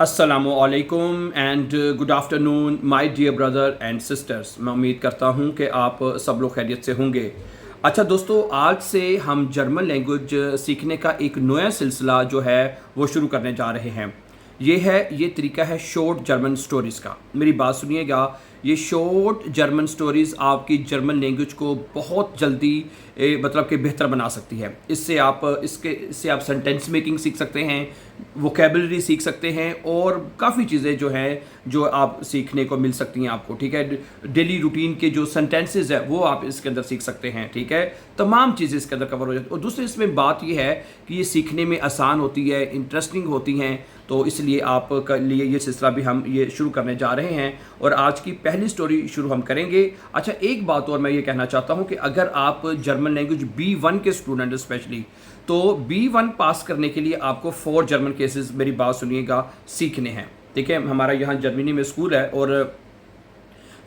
अस्सलामुअलैकुम and good afternoon my dear brother and sisters. मैं उम्मीद करता हूँ कि आप सब लोग खैरियत से होंगे। अच्छा दोस्तों, आज से हम जर्मन लैंग्वेज सीखने का एक नया सिलसिला जो है वो शुरू करने जा रहे हैं। ये तरीका है शॉर्ट जर्मन स्टोरीज़ का। मेरी बात सुनिएगा, ये शॉर्ट जर्मन स्टोरीज़ आपकी जर्मन लैंग्वेज को बहुत जल्दी मतलब कि बेहतर बना सकती है। इससे आप सेंटेंस मेकिंग सीख सकते हैं, वोकेबलरी सीख सकते हैं और काफ़ी चीज़ें जो हैं जो आप सीखने को मिल सकती हैं आपको। ठीक है, डेली रूटीन के जो सेंटेंसेस है वो आप इसके अंदर सीख सकते हैं। ठीक है, तमाम चीज़ें इसके अंदर कवर हो जाती हैं। और दूसरी इसमें बात ये है कि ये सीखने में आसान होती है, इंटरेस्टिंग होती हैं, तो इसलिए आपके लिए ये सिलसिला भी हम ये शुरू करने जा रहे हैं और आज की पहली स्टोरी शुरू हम करेंगे। अच्छा, एक बात और मैं ये कहना चाहता हूँ कि अगर आप जर्मन लैंग्वेज B1 के स्टूडेंट स्पेशली, तो B1 पास करने के लिए आपको 4 जर्मन केसेस, मेरी बात सुनिएगा, सीखने हैं। ठीक है, हमारा यहाँ जर्मनी में स्कूल है और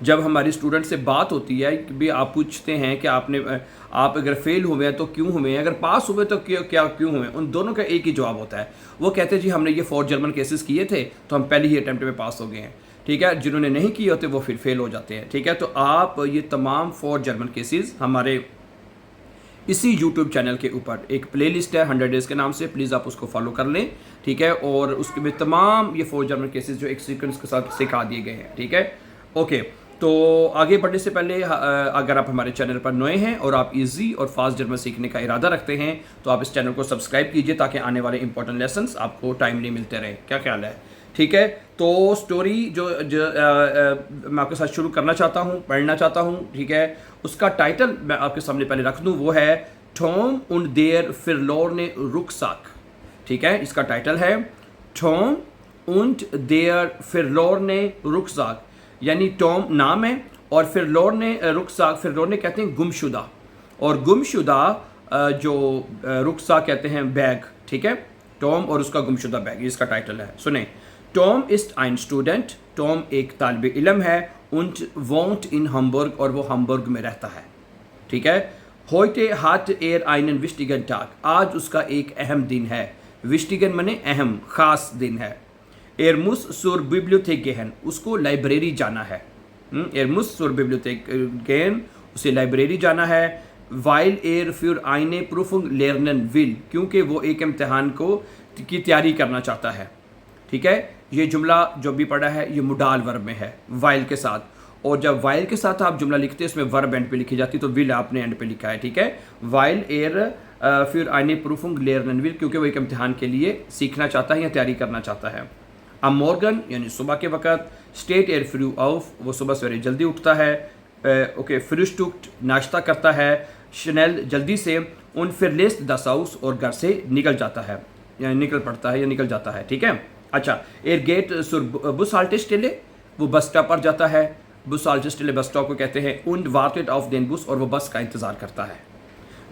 जब हमारी स्टूडेंट से बात होती है कि भी आप पूछते हैं कि आप अगर फेल हुए हैं तो क्यों हुए हैं, अगर पास हुए तो क्यों हुए, उन दोनों का एक ही जवाब होता है। वो कहते हैं जी हमने ये 4 जर्मन केसेस किए थे तो हम पहले ही अटैम्प्ट में पास हो गए हैं। ठीक है, जिन्होंने नहीं किए होते वो फिर फेल हो जाते हैं। ठीक है, तो आप ये तमाम 4 जर्मन केसेस हमारे इसी यूट्यूब चैनल के ऊपर एक प्लेलिस्ट है 100 डेज़ के नाम से, प्लीज़ आप उसको फॉलो कर लें। ठीक है, और उसके में तमाम ये 4 जर्मन केसेस जो एक सीक्वेंस के साथ सिखा दिए गए हैं। ठीक है, ओके। तो आगे बढ़ने से पहले अगर आप हमारे चैनल पर नए हैं और आप इजी और फास्ट जर्मन सीखने का इरादा रखते हैं तो आप इस चैनल को सब्सक्राइब कीजिए ताकि आने वाले इंपॉर्टेंट लेसन्स आपको टाइमली मिलते रहें। क्या ख्याल है? ठीक है, तो स्टोरी जो मैं आपके साथ शुरू करना चाहता हूँ, पढ़ना चाहता हूँ, ठीक है, उसका टाइटल मैं आपके सामने पहले रख दूँ, वो है Tom und der verlorene Rucksack। ठीक है, इसका टाइटल है Tom und der verlorene Rucksack, यानी टॉम नाम है और फिरलोरने रुकसाक, फिरलोरने कहते हैं गुमशुदा, और गुमशुदा जो रुकसा कहते हैं बैग। ठीक है, टॉम और उसका गुमशुदा बैग, इसका टाइटल है। सुने, Tom ist ein Student, Tom एक तालिब इल्म है, und wohnt in Hamburg, और वो हम्बर्ग में रहता है। ठीक है, heute hat er einen wichtigen Tag, आज उसका एक अहम दिन है। wichtigen माने अहम, खास दिन है। Er muss zur Bibliothek gehen, उसको लाइब्रेरी जाना है। Er muss zur Bibliothek gehen, उसे लाइब्रेरी जाना है। Weil er für eine Prüfung lernen will, क्योंकि वो एक इम्तिहान की तैयारी करना चाहता है। ठीक है, ये जुमला जो भी पढ़ा है ये मुडाल वर्ब में है वाइल के साथ, और जब वाइल के साथ आप जुमला लिखते हैं इसमें वर्ब एंड पे लिखी जाती है, तो विल आपने एंड पे लिखा है। ठीक है, वाइल एर फिर आइने प्रूफुंग लेरन विल, क्योंकि वो एक इम्तिहान के लिए सीखना चाहता है या तैयारी करना चाहता है। अम मॉर्गन यानी सुबह के वक़्त, स्टेट एर फ्रू ऑफ, वो सुबह सवेरे जल्दी उठता है। ओके, फ्रिस्टुक्ट नाश्ता करता है, शनैल जल्दी से, उन फिर लेस्ट दस हाउस, और घर से निकल जाता है, यानी निकल पड़ता है या निकल जाता है। ठीक है, अच्छा, एर गेट सुर बुस हाल्टेस्टेले, वो बस स्टॉप पर जाता है। बुस हाल्टेस्टेले बस स्टॉप को कहते हैं। उन वार्टेट ऑफ देन बुस, और वो बस का इंतज़ार करता है।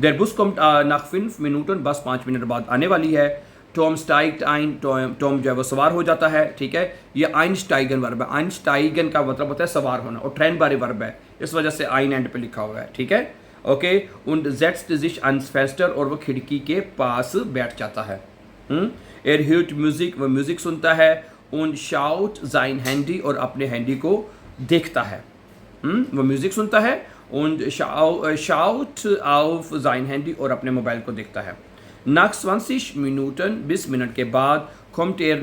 देर बुस कॉम्ट nach 5 Minuten, बस 5 मिनट बाद आने वाली है। टॉम स्टाइग्ड आइन, टॉम जो है वो सवार हो जाता है। ठीक है, ये आइन स्टाइगन वर्ब है। आइन स्टाइगन का मतलब होता है सवार होना, और ट्रेन बारे वर्ब है, इस वजह से आइन एंड पे लिखा हुआ है। ठीक है, okay. und setzt sich ans Fenster, और वो खिड़की के पास बैठ जाता है। er hört म्यूजिक, वो म्यूजिक सुनता है। und schaut sein Handy, और अपने हैंडी को देखता है। वो म्यूजिक सुनता है und schaut auf sein Handy, और अपने मोबाइल को देखता है। nach 20 Minuten, 20 मिनट के बाद, kommt er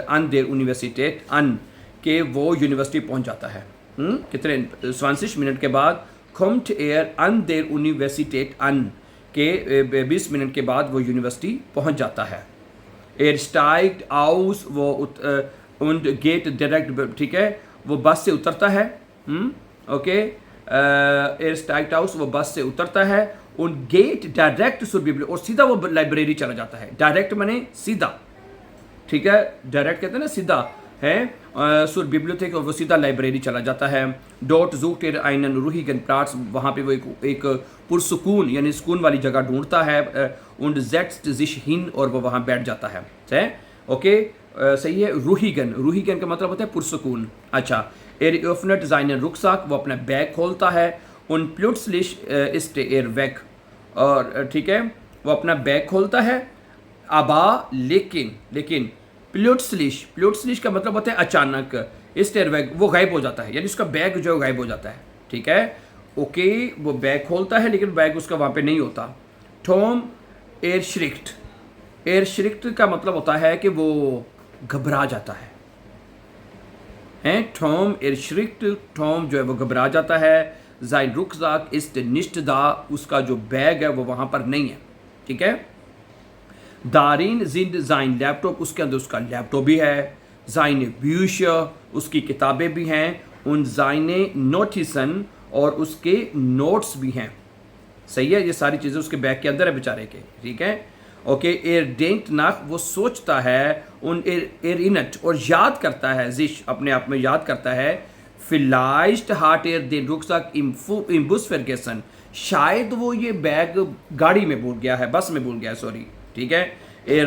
an der Universität an, के वो यूनिवर्सिटी पहुंच जाता है। कितने 20 मिनट के बाद kommt er an der Universität an, के 20 मिनट के बाद वो यूनिवर्सिटी पहुंच जाता है। er steigt aus, वो und geht direkt, ठीक है, वो बस से उतरता है। ओके, er steigt aus, वो बस से उतरता है। und geht direkt zur Bibliothek, और सीधा वो लाइब्रेरी चला जाता है। डायरेक्ट माने सीधा। ठीक है, डायरेक्ट कहते हैं ना सीधा है। zur Bibliothek, और वो सीधा लाइब्रेरी चला जाता है। dort sucht er einen ruhigen Platz, वहाँ पे वो एक पुरसुकून यानी सुकून वाली जगह ढूंढता है। und setzt sich hin, और वो वहाँ बैठ जाता है। ओके, सही है। रूहीगन, रूहीगन का मतलब होता है पुरसुकून। अच्छा, er öffnet seinen Rucksack, वो अपना बैग खोलता है। und plötzlich ist er weg, और ठीक है, वो अपना बैग खोलता है। aber लेकिन प्लूट्सलिश का मतलब होता है अचानक, इस टेरवैग वो गायब हो जाता है, यानी उसका बैग जो गायब हो जाता है, ठीक है। ओके, वो बैग खोलता है लेकिन बैग उसका वहाँ पे नहीं होता। टॉम एयरश्रिक्ट का मतलब होता है कि वो घबरा जाता है, हैं। टॉम एयरश्रिक्ट, टॉम जो है वो घबरा जाता है। जाइन रुकज़ाक इस्ट निश्ट दा, उसका जो बैग है वो वहाँ पर नहीं है, ठीक है। दारिन जिंद जाइन लैपटॉप, उसके अंदर उसका लैपटॉप भी है। जाइन ब्यूश, उसकी किताबें भी हैं। उन जाइन नोटिसन, और उसके नोट्स भी हैं। सही है, ये सारी चीज़ें उसके बैग के अंदर है बेचारे के, ठीक है। ओके, एर डेंट नाक, वो सोचता है। उन एर इनट, और याद करता है। जिश, अपने आप में याद करता है। फिलाइस्ट हार्ट एयर दे रुकज़ाक इम्बुस फर्गेसन, शायद वो ये बैग गाड़ी में भूल गया है, बस में भूल गया है, सॉरी, ठीक है। ए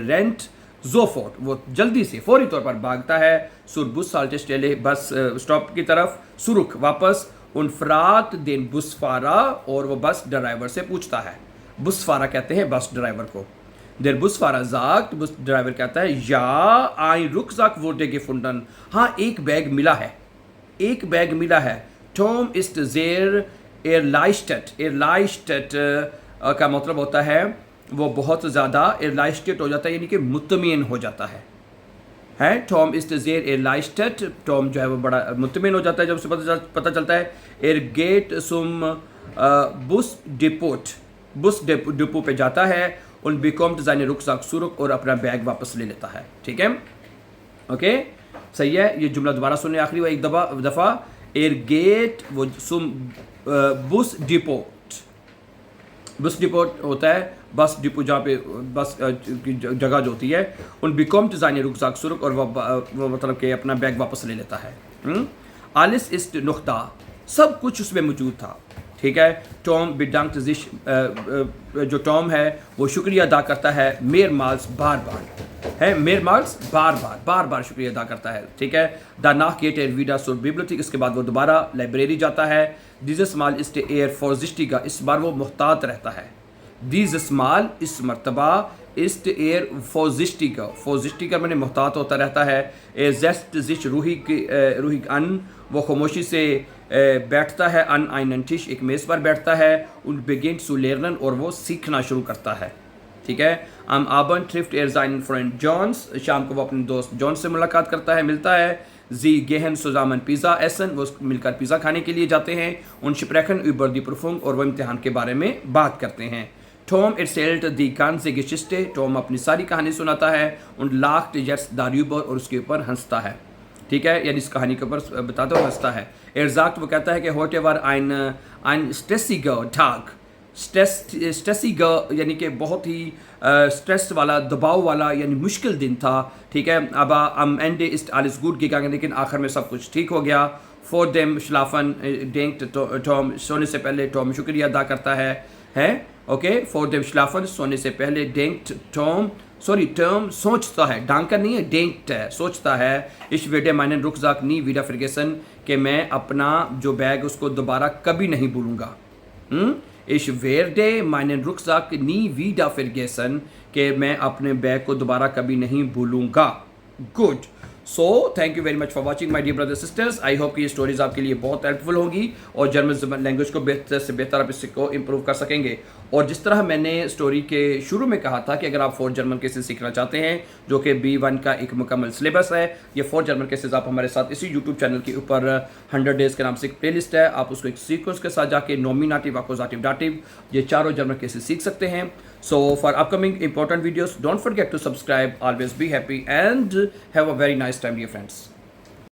रेंट जोफोर्ट, वो जल्दी से फौरी तौर पर भागता है। सुरबुस साल्टेस्टेले, बस स्टॉप की तरफ। सुरुख, वापस। उन फ्रात देन बुसफारा, और वो बस ड्राइवर से पूछता है। बुसफारा कहते हैं बस ड्राइवर को। देर बुसफारा जाक्ट, बस ड्राइवर कहता है या आई रुकज़ाक वोटे gefunden, हाँ एक बैग मिला है, एक बैग मिला है। टॉम इस्ट ज़ेर एरलाइस्टेट का मतलब होता है वो बहुत ज़्यादा एरलाइस्टेट हो जाता है, यानी कि मुतमिन हो जाता है। टॉम इस्ट ज़ेर एरलाइस्टेट, टॉम जो है वो बड़ा मुतमिन हो जाता है जब उसे पता चलता है। एर गेट सुम बुस डिपो पे जाता है। उन बिकॉम्ट जाने रुकज़ाक सुरुक, और अपना बैग वापस ले लेता है, ठीक है। ओके, सही है। ये जुमला दोबारा सुनिए आखिरी बार एक दफ़ा। एर गेट, वो सुम बुस डिपोट होता है बस डिपो, जहाँ पे बस की जगह जो होती है। उन बिकॉम्ट जाने रुकज़ाक सुरुक, और वो मतलब कि अपना बैग वापस ले लेता है। आलिस इस्ट नुख्ता, सब कुछ उसमें मौजूद था, ठीक है। टॉम बिडांक्ट जिश, जो टॉम है वो शुक्रिया अदा करता है। मेयर माल्स बार बार शुक्रिया अदा करता है, ठीक है। दानाह केट एर वीडा सुर बिब्लियोथेक, इसके बाद वो दोबारा लाइब्रेरी जाता है। दिस माल इस्ट एयर फॉर्जिस्टिका, इस बार वो मुहतात रहता है। दिस माल, इस मरतबा, इस्ट एयर फॉर्जिस्टिका मैंने मुहतात होता रहता है। ए जेस्ट जिश रूही अन, वो खामोशी से बैठता है। अन आइनटिश, एक मेज़ पर बैठता है। उन बिगिन टू लर्न, और वो सीखना शुरू करता है, ठीक है। अम आबन ट्रिफ्ट एर जाइन फ्रेंड जॉन्स, शाम को वो अपने दोस्त जॉन से मुलाकात करता है, मिलता है। जी गेहन सुजामन पिज़्ज़ा एसन, वो मिलकर पिज़्ज़ा खाने के लिए जाते हैं। उन शिप्रेखन ऊबर दी प्रफुंग, और वो इम्तिहान के बारे में बात करते हैं। टॉम एर्सेल्ट दी गांजे गेशिस्टे, टॉम अपनी सारी कहानी सुनाता है। उन लाख्ट यट्स दारूबर, और उसके ऊपर हंसता है, ठीक है, यानी इस कहानी के ऊपर बताता हुआ हंसता है। एरजाक्ट, वो कहता है कि होट एवर ein stressiger Tag, स्ट्रेसिगर यानी कि बहुत ही स्ट्रेस वाला, दबाव वाला, यानी मुश्किल दिन था, ठीक है। अब am Ende ist alles gut gegangen, लेकिन आखिर में सब कुछ ठीक हो गया। फॉर देम श्लाफन denkt टॉम, सोने से पहले टॉम शुक्रिया अदा करता है। ओके, फॉर देम श्लाफन, सोने से पहले। denkt टॉम, सॉरी टर्म सोचता है, डांकर नहीं है, denkt है, सोचता है। इस वेडे माइनन रुकज़ाक नी वीडा फिरगेसन, कि मैं अपना जो बैग उसको दोबारा कभी नहीं भूलूंगा। इस वेरडे माइनन रुकज़ाक नी वीडा फिरगेसन, कि मैं अपने बैग को दोबारा कभी नहीं भूलूंगा। Good, so thank you very much for watching my dear brother sisters. I hope कि ये स्टोरीज आपके लिए बहुत हेल्पफुल होंगी, और जर्मन लैंग्वेज को बेहतर से बेहतर आप इसको इम्प्रूव कर सकेंगे। और जिस तरह मैंने स्टोरी के शुरू में कहा था कि अगर आप 4 जर्मन केसेस सीखना चाहते हैं, जो कि B1 का एक मुकम्मल सिलेबस है, ये 4 जर्मन केसेस आप हमारे साथ इसी यूट्यूब चैनल के ऊपर 100 डेज़ के नाम से एक प्लेलिस्ट है, आप उसको एक सीक्वेंस के साथ जाके नॉमिनेटिव, अक्यूज़ेटिव, दाटिव, ये चारों जर्मन केसेस सीख सकते हैं। So for upcoming important videos, don't forget to subscribe. Always be happy and have a very nice time, dear friends.